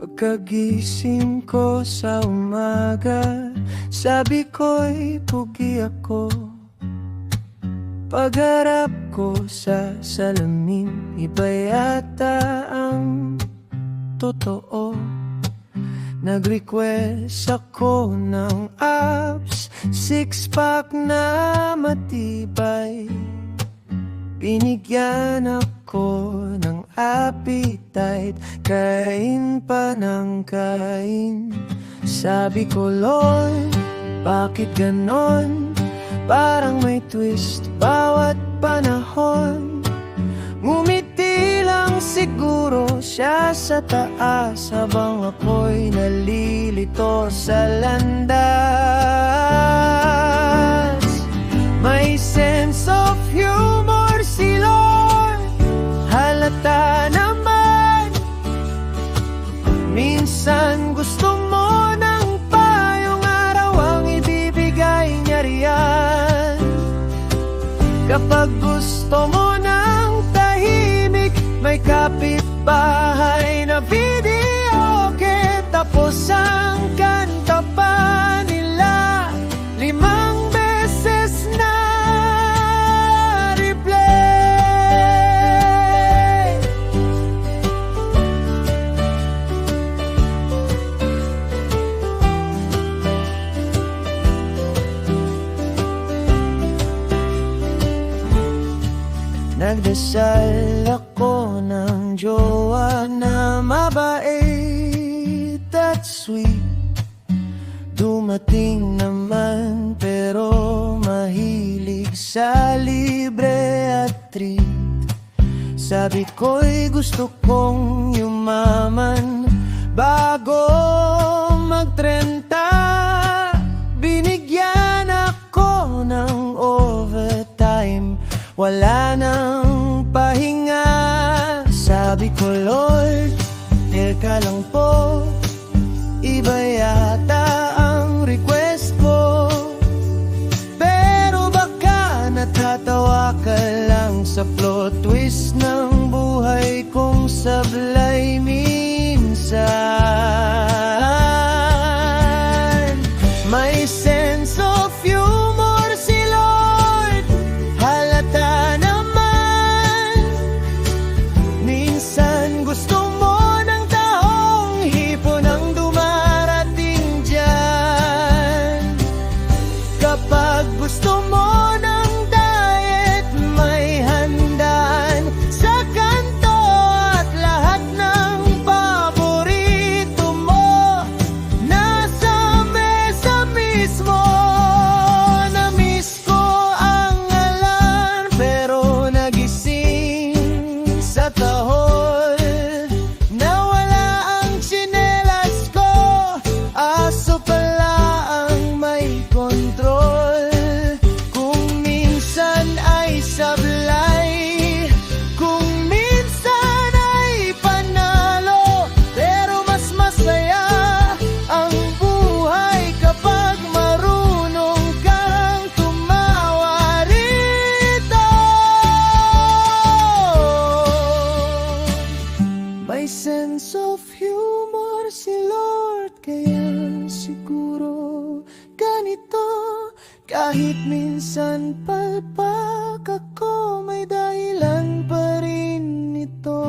Pagkagising ko sa umaga, sabi ko'y pugi ako. Pagharap ko sa salamin, iba yata ang totoo. Nag-request ako ng abs, six-pack na matibay. Binigyan ako ng appetite, kain pa ng kain. Sabi ko, Lord, bakit ganon? Parang may twist bawat panahon. Ngumiti lang siguro siya sa taas, habang ako'y nalilito sa landas. May sense of humor si Lord, halata naman. Minsan gusto mo ng payong araw ang ibibigay niya riyan. Kapag gusto mo ng tahimik, may kapitbahay na video okay. Tapos ang kanta pa nila, 5 beses na replay. Nagdasal ako ng jowa na mabait at sweet. Dumating naman pero mahilig sa libre at treat. Sabi ko'y gusto kong yumaman bago mag-30. Binigyan ako ng overtime, wala nang pahinga. Sabi ko, Lord, teka lang po, iba yata ang request ko. Pero baka natatawa ka lang sa plot twist ng buhay kong sablay minsan. May sense of humor si Lord, halata naman. Minsan gusto mo ng taong hipon ang dumarating dyan. Kapag gusto mo ng diet, may handaan sa kanto at lahat ng paborito mo nasa mesa mismo. Na-miss ko ang alam pero nagising sa tahol. Nawala ang tsinelas ko, aso pala ang may kontrol. Kung minsan ay sablay, kung minsan ay panalo, pero mas masaya ang buhay kapag marunong kang tumawa rito. May sense of humor si Lord, kaya siguro ganito. Kahit minsan palpak ako, may dahilan pa rin ito.